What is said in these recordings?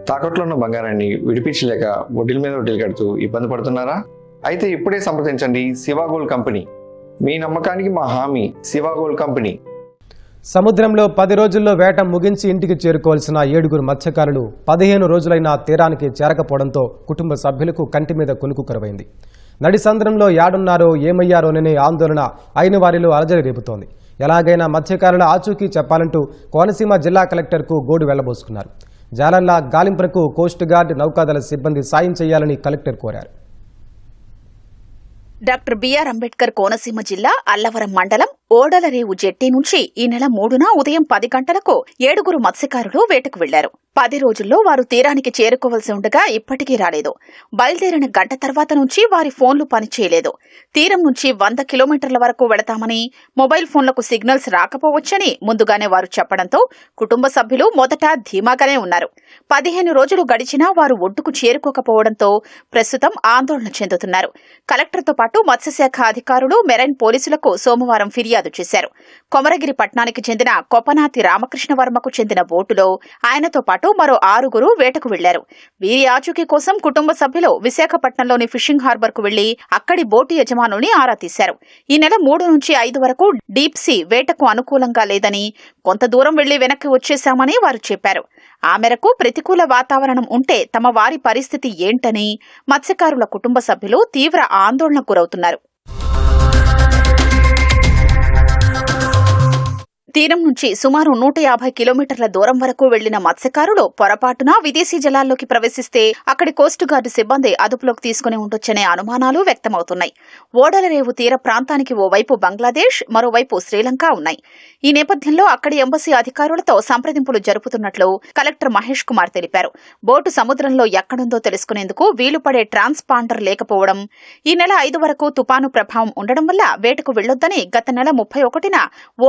తాకట్లో ఉన్న బంగారాన్ని విడిపించలేక వడ్డీల మీద వడ్డీలు కడుతూ ఇబ్బంది పడుతున్నారా? అయితే ఇప్పుడే సంప్రదించండి శివ గోల్డ్ కంపెనీ. మీ నమ్మకానికి మా హామీ శివ గోల్డ్ కంపెనీ. సముద్రంలో 10 రోజుల్లో వేట ముగించి ఇంటికి చేరుకోవాల్సిన 7 మత్స్యకారులు 15 రోజులైనా తీరానికి చేరకపోవడంతో కుటుంబ సభ్యులకు కంటి మీద కొనుక్కు కరువైంది. నడి సంద్రంలో యాడున్నారో ఏమయ్యారోననే ఆందోళన అయిన వారిలో అలజడి రేపుతోంది. ఎలాగైనా మత్స్యకారుల ఆచూకీ చెప్పాలంటూ కోనసీమ జిల్లా కలెక్టర్కు గోడు వెళ్లబోసుకున్నారు. జాలర్ల గాలింపులకు కోస్ట్ గార్డ్, నౌకాదళ సిబ్బంది సాయం చేయాలని కలెక్టర్ కోరారు. డాక్టర్ బిఆర్ అంబేద్కర్ కోనసీమ జిల్లా అల్లవరం మండలం ఓడలరేవు జెట్టి నుంచి ఈ నెల 3న ఉదయం 10 గంటలకు 7 మత్స్యకారులు వేటకు వెళ్లారు. 10 రోజుల్లో వారు తీరానికి చేరుకోవలసి ఉండగా ఇప్పటికీ రాలేదు. బయలుదేరిన గంట తర్వాత నుంచి వారి ఫోన్లు పనిచేయలేదు. తీరం నుంచి 100 కిలోమీటర్ల వరకు వెళతామని, మొబైల్ ఫోన్లకు సిగ్నల్స్ రాకపోవచ్చని ముందుగానే వారు చెప్పడంతో కుటుంబ సభ్యులు మొదట ధీమాగానే ఉన్నారు. 15 రోజులు గడిచినా వారు ఒడ్డుకు చేరుకోకపోవడంతో ప్రస్తుతం ఆందోళన చెందుతున్నారు. కలెక్టర్తో పాటు మత్స్యశాఖ అధికారులు, మెరైన్ పోలీసులకు సోమవారం ఫిర్యాదు చేశారు. కొమరగిరి పట్టణానికి చెందిన కొపనాతి రామకృష్ణవర్మకు చెందిన బోటులో ఆయనతో పాటు మరో 6 వేటకు వెళ్లారు. వీరి ఆచూకీ కోసం కుటుంబ సభ్యులు విశాఖపట్నంలోని ఫిషింగ్ హార్బర్ కు వెళ్లి అక్కడి బోటు యజమానుల్ని ఆరా తీశారు. ఈ నెల 3 నుంచి 5 వరకు డీప్ సీ వేటకు అనుకూలంగా లేదని, కొంత దూరం వెళ్లి వెనక్కి వచ్చేశామని వారు చెప్పారు. ఆ మేరకు ప్రతికూల వాతావరణం ఉంటే తమ వారి పరిస్థితి ఏంటని మత్స్యకారుల కుటుంబ సభ్యులు తీవ్ర ఆందోళనకు గురవుతున్నారు. తీరం నుంచి సుమారు 150 కిలోమీటర్ల దూరం వరకు వెళ్లిన మత్స్యకారులు పొరపాటున విదేశీ జలాల్లోకి ప్రవేశిస్తే అక్కడి కోస్ట్ గార్డు సిబ్బంది అదుపులోకి తీసుకుని ఉండొచ్చనే అనుమానాలు వ్యక్తమవుతున్నాయి. ఓడలరేవు తీర ప్రాంతానికి ఓవైపు బంగ్లాదేశ్, మరోవైపు శ్రీలంక ఉన్నాయి. ఈ నేపథ్యంలో అక్కడి ఎంబసీ అధికారులతో సంప్రదింపులు జరుపుతున్నట్లు కలెక్టర్ మహేష్ కుమార్ తెలిపారు. బోటు సముద్రంలో ఎక్కడుందో తెలుసుకునేందుకు వీలుపడే ట్రాన్స్పాండర్ లేకపోవడం, ఈ నెల 5 వరకు తుపాను ప్రభావం ఉండడం వల్ల వేటకు వెళ్లొద్దని గత నెల 31న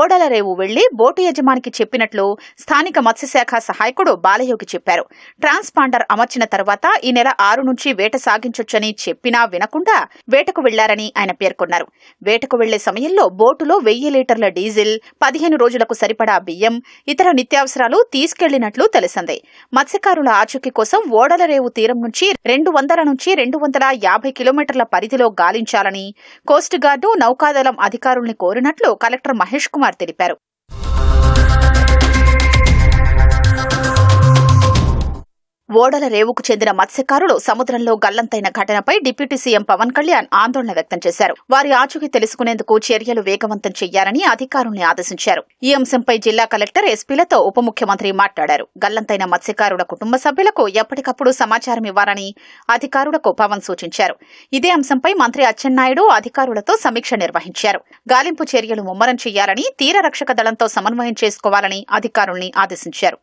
ఓడలరేవు వెళ్లి బోటు యజమానికి చెప్పినట్లు స్థానిక మత్స్యశాఖ సహాయకుడు బాలయోగి చెప్పారు. ట్రాన్స్పాండర్ అమర్చిన తర్వాత ఈ నెల 6 నుంచి వేట సాగించొచ్చని చెప్పినా వినకుండా వేటకు వెళ్లారని ఆయన పేర్కొన్నారు. వేటకు వెళ్లే సమయంలో బోటులో 1000 లీటర్ల డీజిల్, 15 రోజులకు సరిపడా బియ్యం, ఇతర నిత్యావసరాలు తీసుకెళ్లినట్లు తెలిసింది. మత్స్యకారుల ఆచూకీ కోసం ఓడలరేవు తీరం నుంచి 200 నుంచి 250 కిలోమీటర్ల పరిధిలో గాలించాలని కోస్ట్ గార్డు, నౌకాదళం అధికారుల్ని కోరినట్లు కలెక్టర్ మహేష్ కుమార్ తెలిపారు. ఓడలరేవుకు చెందిన మత్స్యకారులు సముద్రంలో గల్లంతైన ఘటనపై డిప్యూటీ సీఎం పవన్ కళ్యాణ్ ఆందోళన వ్యక్తం చేశారు. వారి ఆచూకీ తెలుసుకునేందుకు చర్యలు వేగవంతం చేయాలని అధికారుల్ని ఆదేశించారు. ఈ అంశంపై జిల్లా కలెక్టర్, ఎస్పీలతో ఉప ముఖ్యమంత్రి మాట్లాడారు. గల్లంతైన మత్స్యకారుల కుటుంబ సభ్యులకు ఎప్పటికప్పుడు సమాచారం ఇవ్వాలని అధికారులకు పవన్ సూచించారు. ఇదే అంశంపై మంత్రి అచ్చెన్నాయుడు అధికారులతో సమీక్ష నిర్వహించారు. గాలింపు చర్యలు ముమ్మరం చేయాలని, తీర రక్షక దళంతో సమన్వయం చేసుకోవాలని అధికారుల్ని ఆదేశించారు.